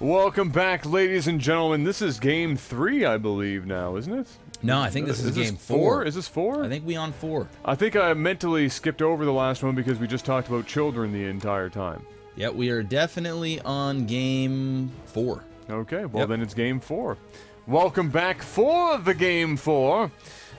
Welcome back, ladies and gentlemen. This is game 3, I believe, now, isn't it? No, I think this is game 4. Is this 4? I think we on 4. I think I mentally skipped over the last one because we just talked about children the entire time. Yeah, we are definitely on game 4. Okay, well then it's game 4. Welcome back for the game 4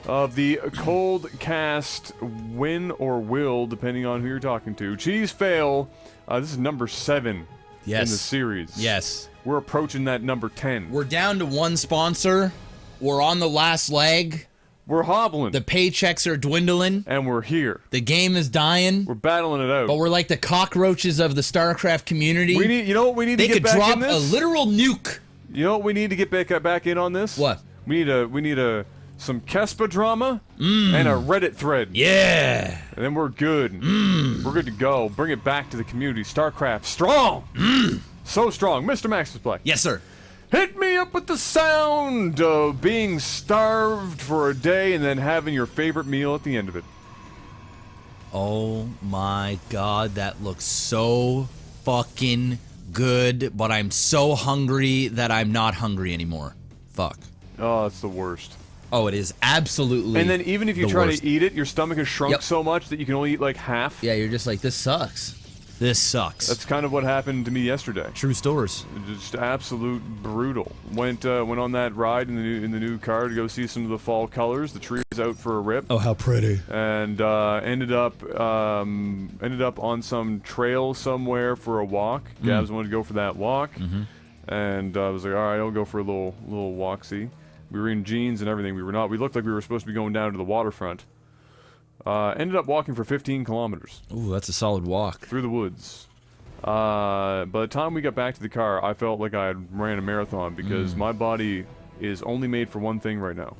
of the Cold Cast Win or Will, depending on who you're talking to. Cheese Fail. This is number 7 in the series. Yes. We're approaching that number 10. We're down to one sponsor. We're on the last leg. We're hobbling. The paychecks are dwindling. And we're here. The game is dying. We're battling it out. But we're like the cockroaches of the StarCraft community. We need, you know what we need to get back in this? They could drop a literal nuke. You know what we need to get back in on this? What? We need some Kespa drama and a Reddit thread. Yeah. And then we're good. We're good to go. Bring it back to the community. StarCraft strong. So strong. Mr. MaximusBlack. Yes, sir. Hit me up with the sound of being starved for a day and then having your favorite meal at the end of it. Oh my god, that looks so fucking good, but I'm so hungry that I'm not hungry anymore. Fuck. Oh, that's the worst. Oh, it is absolutely. And then even if you try to eat it, your stomach has shrunk so much that you can only eat like half. Yeah, you're just like, this sucks. This sucks. That's kind of what happened to me yesterday. True stories. Just absolute brutal. Went on that ride in the new car to go see some of the fall colors. The tree was out for a rip. Oh, how pretty! And ended up on some trail somewhere for a walk. Gabs wanted to go for that walk, and I was like, all right, I'll go for a little walk-see. We were in jeans and everything. We were not. We looked like we were supposed to be going down to the waterfront. Ended up walking for 15 kilometers. Ooh, that's a solid walk. Through the woods. By the time we got back to the car, I felt like I had ran a marathon because my body is only made for one thing right now,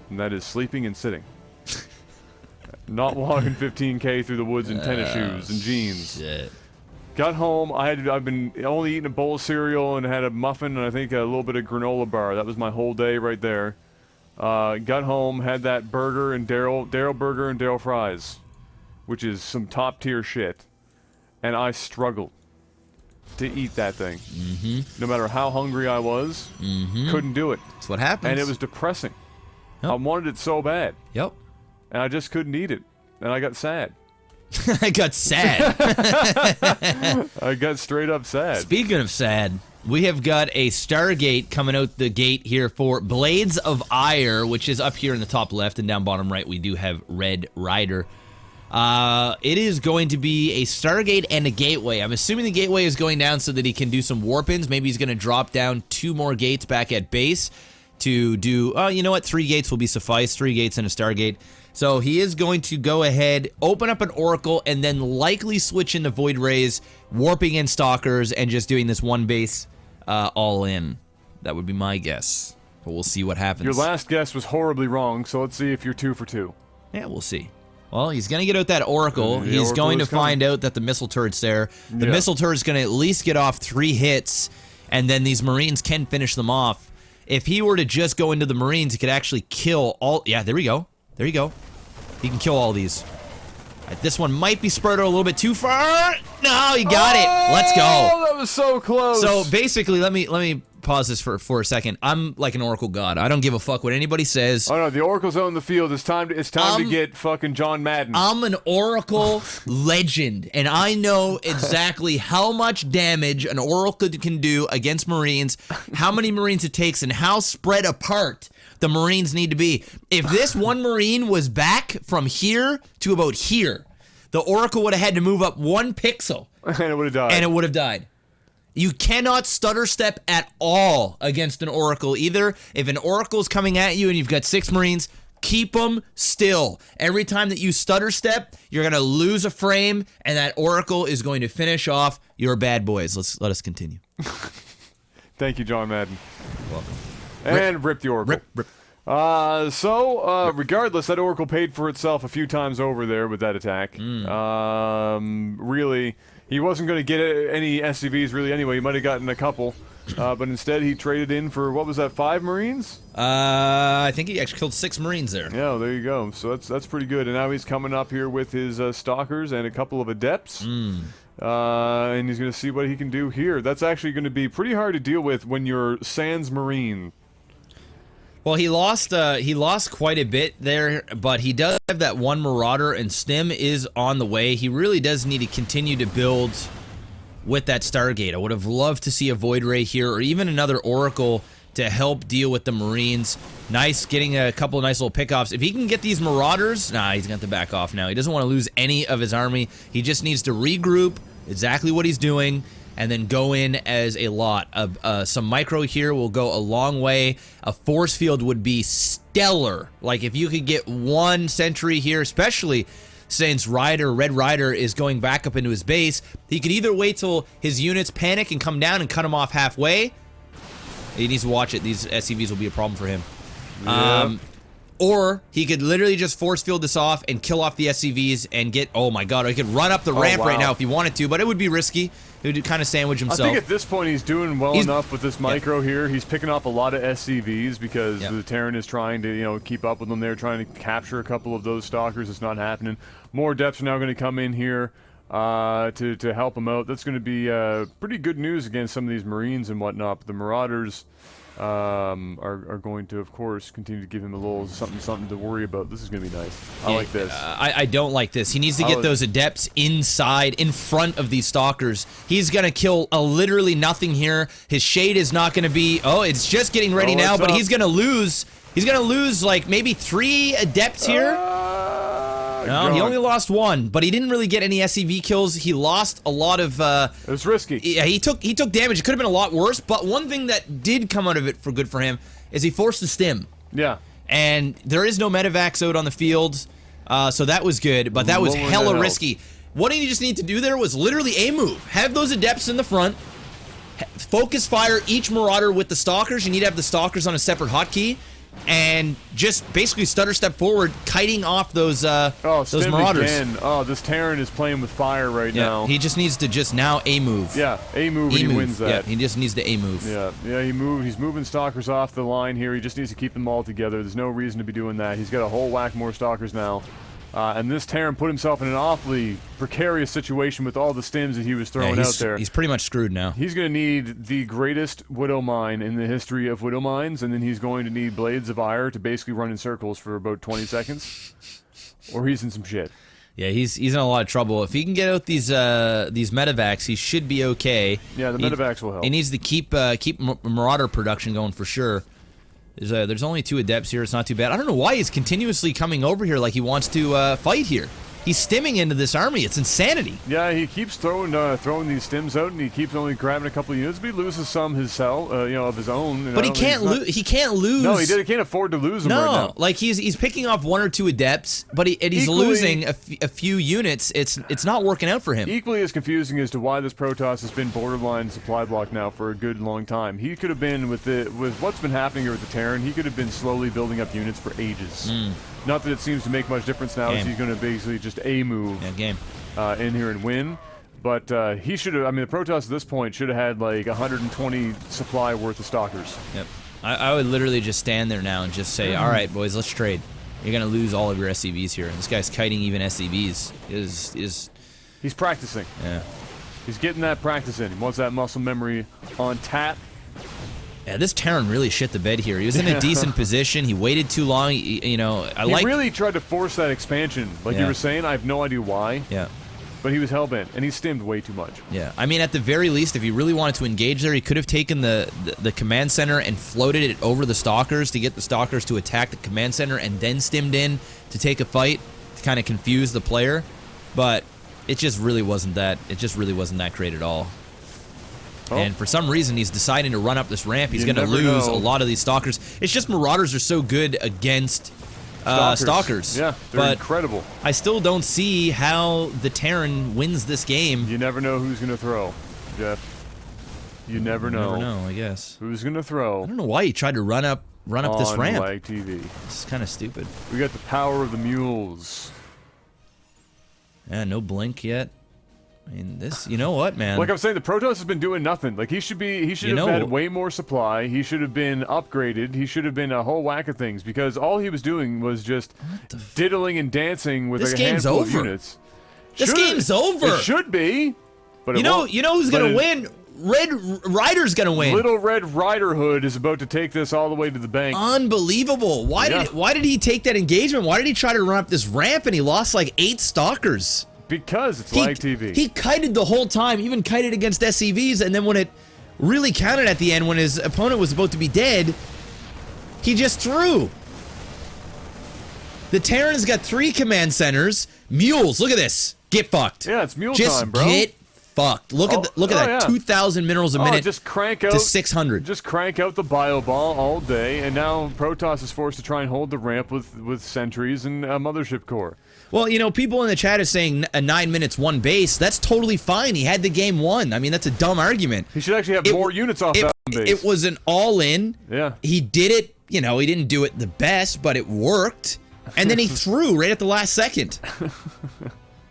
and that is sleeping and sitting. Not walking 15K through the woods in tennis shoes and jeans. Shit. Got home, I've been only eating a bowl of cereal and had a muffin and I think a little bit of granola bar. That was my whole day right there. Got home, had that burger and Daryl Burger and Daryl Fries, which is some top tier shit, and I struggled to eat that thing. No matter how hungry I was, couldn't do it. That's what happens. And it was depressing. Yep. I wanted it so bad. Yep. And I just couldn't eat it, and I got sad. I got sad. I got straight up sad. Speaking of sad, we have got a Stargate coming out the gate here for Blades of Ire, which is up here in the top left, and down bottom right we do have Red Rider. It is going to be a Stargate and a Gateway. I'm assuming the Gateway is going down so that he can do some warp-ins. Maybe he's going to drop down 2 more gates back at base to do, you know what, 3 gates will be suffice, 3 gates and a Stargate. So he is going to go ahead, open up an Oracle, and then likely switch into Void Rays, warping in Stalkers, and just doing this one base all in. That would be my guess. But we'll see what happens. Your last guess was horribly wrong, so let's see if you're 2 for 2. Yeah, we'll see. Well, he's going to get out that Oracle. He's Oracle going to is coming. find out that the missile turret's there. The missile turret's going to at least get off 3 hits, and then these Marines can finish them off. If he were to just go into the Marines, he could actually kill all... Yeah, there we go. There you go. He can kill all these. This one might be spread out a little bit too far. No, you got it. Let's go. Oh, that was so close. So basically, let me pause this for a second. I'm like an Oracle god. I don't give a fuck what anybody says. Oh no, the Oracle's out in the field. It's time to get fucking John Madden. I'm an Oracle legend, and I know exactly how much damage an Oracle can do against Marines, how many Marines it takes, and how spread apart the Marines need to be. If this one Marine was back from here to about here, the Oracle would have had to move up 1 pixel. And it would have died. And it would have died. You cannot stutter step at all against an Oracle either. If an Oracle's coming at you and you've got 6 Marines, keep them still. Every time that you stutter step, you're going to lose a frame, and that Oracle is going to finish off your bad boys. Let us continue. Thank you, John Madden. You're welcome. And rip the Oracle. Rip. Regardless, that Oracle paid for itself a few times over there with that attack. Really, he wasn't going to get any SCVs really anyway. He might have gotten a couple. But instead he traded in for, what was that, 5 Marines? I think he actually killed 6 Marines there. Yeah, there you go. So that's pretty good. And now he's coming up here with his Stalkers and a couple of Adepts. And he's going to see what he can do here. That's actually going to be pretty hard to deal with when you're Sans Marine. Well, he lost quite a bit there, but he does have that one Marauder, and Stim is on the way. He really does need to continue to build with that Stargate. I would have loved to see a Void Ray here, or even another Oracle to help deal with the Marines. Nice, getting a couple of nice little pickoffs. If he can get these Marauders, nah, he's got to back off now. He doesn't want to lose any of his army. He just needs to regroup, exactly what he's doing, and then go in as a lot. Some micro here will go a long way. A force field would be stellar. Like, if you could get one sentry here, especially since Red Rider is going back up into his base, he could either wait till his units panic and come down and cut him off halfway. He needs to watch it. These SCVs will be a problem for him. Yeah. Or he could literally just force field this off and kill off the SCVs and get, oh my god, or he could run up the ramp right now if he wanted to, but it would be risky. He would kind of sandwich himself. I think at this point he's doing well enough with this micro here. He's picking off a lot of SCVs because the Terran is trying to, you know, keep up with them. They're trying to capture a couple of those stalkers. It's not happening. More depths are now going to come in here to help him out. That's going to be pretty good news against some of these Marines and whatnot. But the Marauders are going to, of course, continue to give him a little something to worry about. This is going to be nice. I like this. I don't like this. He needs to get those Adepts inside, in front of these Stalkers. He's going to kill literally nothing here. His Shade is not going to be... Oh, it's just getting ready now, but he's going to lose... He's going to lose, like, maybe 3 Adepts here. No, he only lost 1, but he didn't really get any SCV kills. He lost a lot of... it was risky. Yeah, he took damage. It could have been a lot worse, but one thing that did come out of it for good for him is he forced the Stim. Yeah. And there is no medevacs out on the field, so that was good, but that was hella risky. What he just needed to do there was literally a move. Have those Adepts in the front, focus fire each Marauder with the Stalkers. You need to have the Stalkers on a separate hotkey, and just basically stutter step forward, kiting off those Marauders. Again. Oh, this Terran is playing with fire right now. He just needs to now A move. Yeah, A move and he wins that. Yeah, he just needs to A move. Yeah, he's moving Stalkers off the line here. He just needs to keep them all together. There's no reason to be doing that. He's got a whole whack more Stalkers now. And this Terran put himself in an awfully precarious situation with all the stims that he was throwing out there. He's pretty much screwed now. He's going to need the greatest Widow Mine in the history of Widow Mines, and then he's going to need Blades of Ire to basically run in circles for about 20 seconds, or he's in some shit. Yeah, he's in a lot of trouble. If he can get out these medevacs, he should be okay. Yeah, the medevacs will help. He needs to keep Marauder production going for sure. There's only 2 Adepts here. It's not too bad. I don't know why he's continuously coming over here like he wants to fight here. He's stimming into this army. It's insanity. Yeah, he keeps throwing these stims out, and he keeps only grabbing a couple of units. But he loses some of his own. But he can't lose. He can't lose. No, he can't afford to lose them right now. No, like he's picking off 1 or 2 Adepts, but he's losing a few units. It's not working out for him. Equally as confusing as to why this Protoss has been borderline supply block now for a good long time. He could have been with what's been happening here with the Terran. He could have been slowly building up units for ages. Not that it seems to make much difference now, as he's going to basically just A move in here and win. But he should have, I mean, the Protoss at this point should have had like 120 supply worth of Stalkers. Yep. I would literally just stand there now and just say, all right, boys, let's trade. You're going to lose all of your SCVs here. And this guy's kiting even SCVs. He's practicing. Yeah. He's getting that practice in. He wants that muscle memory on tap. Yeah, this Terran really shit the bed here. He was in a decent position. He waited too long. He really tried to force that expansion, like you were saying. I have no idea why. Yeah. But he was hell-bent, and he stimmed way too much. Yeah. I mean, at the very least, if he really wanted to engage there, he could have taken the command center and floated it over the Stalkers to get the Stalkers to attack the command center and then stimmed in to take a fight to kind of confuse the player. But it just really wasn't that. It just really wasn't that great at all. Oh. And for some reason, he's deciding to run up this ramp. He's going to lose a lot of these Stalkers. It's just Marauders are so good against Stalkers. Yeah, they're incredible. I still don't see how the Terran wins this game. You never know who's going to throw, Jeff. You never know. You never know, I guess. Who's going to throw? I don't know why he tried to run up this ramp. On LAGTV. It's kind of stupid. We got the power of the mules. Yeah, no blink yet. I mean, this, you know what, man? Like I'm saying, the Protoss has been doing nothing. Like he should have had way more supply. He should have been upgraded. He should have been a whole whack of things because all he was doing was just diddling and dancing with like a handful of units. This game's over. It should be. But You know who's gonna win? Red Rider's gonna win. Little Red Rider Hood is about to take this all the way to the bank. Unbelievable. Why did he take that engagement? Why did he try to run up this ramp and he lost like 8 stalkers? Because it's LAGTV. He kited the whole time, even kited against SCVs, and then when it really counted at the end, when his opponent was about to be dead, he just threw. The Terran's got 3 command centers. Mules, look at this. Get fucked. Yeah, it's mule just time, bro. Get fucked. Look at that. Yeah. 2,000 minerals a minute. Just crank out to 600. Just crank out the bio ball all day, and now Protoss is forced to try and hold the ramp with sentries and a mothership core. Well, you know, people in the chat are saying 9 minutes, 1 base. That's totally fine. He had the game won. I mean, that's a dumb argument. He should actually have more units off that base. It was an all-in. Yeah. He did it. You know, he didn't do it the best, but it worked. And then he threw right at the last second.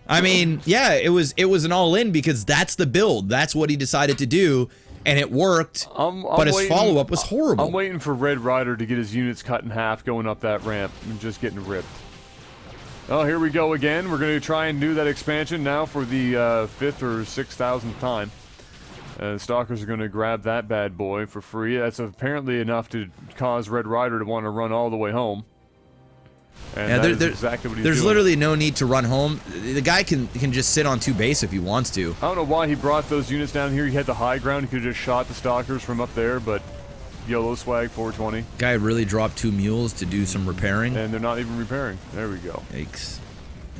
I mean, yeah, it was an all-in because that's the build. That's what he decided to do, and it worked. But his follow-up was horrible. I'm waiting for Red Rider to get his units cut in half going up that ramp and just getting ripped. Oh, here we go again. We're going to try and do that expansion now for the 5th or 6,000th time. Stalkers are going to grab that bad boy for free. That's apparently enough to cause Red Rider to want to run all the way home. And yeah, that is exactly what he's there's doing. Literally no need to run home. The guy can just sit on 2 base if he wants to. I don't know why he brought those units down here. He had the high ground. He could have just shot the Stalkers from up there, but YOLO swag 420. Guy really dropped 2 mules to do some repairing. And they're not even repairing. There we go. Yikes.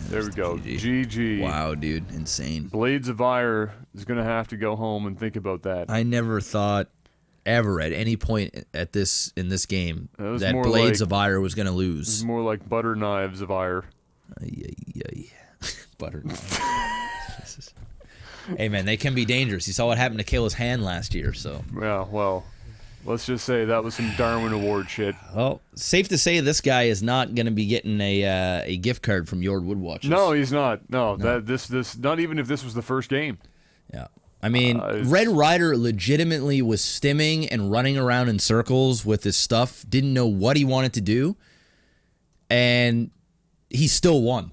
There we go. GG. Wow, dude. Insane. Blades of Ire is going to have to go home and think about that. I never thought ever at any point in this game that Blades of Ire was going to lose. It was more like butter knives of Ire. Butter knives. Hey, man, they can be dangerous. You saw what happened to Kayla's hand last year, so. Yeah, well, let's just say that was some Darwin Award shit. Well, safe to say this guy is not going to be getting a gift card from Yord Woodwatches. No, he's not. No. This not even if this was the first game. Yeah. I mean, Red Rider legitimately was stimming and running around in circles with his stuff, didn't know what he wanted to do, and he still won.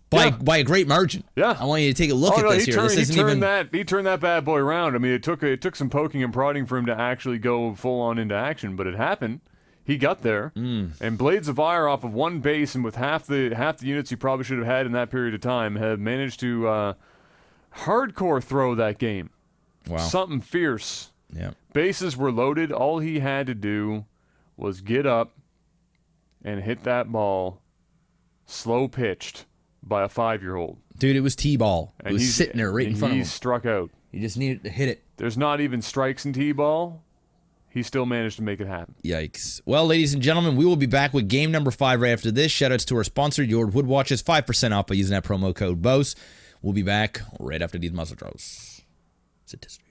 By a great margin. Yeah. I want you to take a look at this here. He turned that bad boy around. I mean, it took some poking and prodding for him to actually go full on into action, but it happened. He got there. And Blades of Ire off of 1 base and with half the units he probably should have had in that period of time have managed to hardcore throw that game. Wow. Something fierce. Yeah. Bases were loaded. All he had to do was get up and hit that ball slow pitched by a 5-year-old. Dude, it was T-ball. It was sitting there right in front of him. He struck out. He just needed to hit it. There's not even strikes in T-ball. He still managed to make it happen. Yikes. Well, ladies and gentlemen, we will be back with game number 5 right after this. Shoutouts to our sponsor, Yord Woodwatches. 5% off by using that promo code BOSS. We'll be back right after these muzzle draws. It's a history.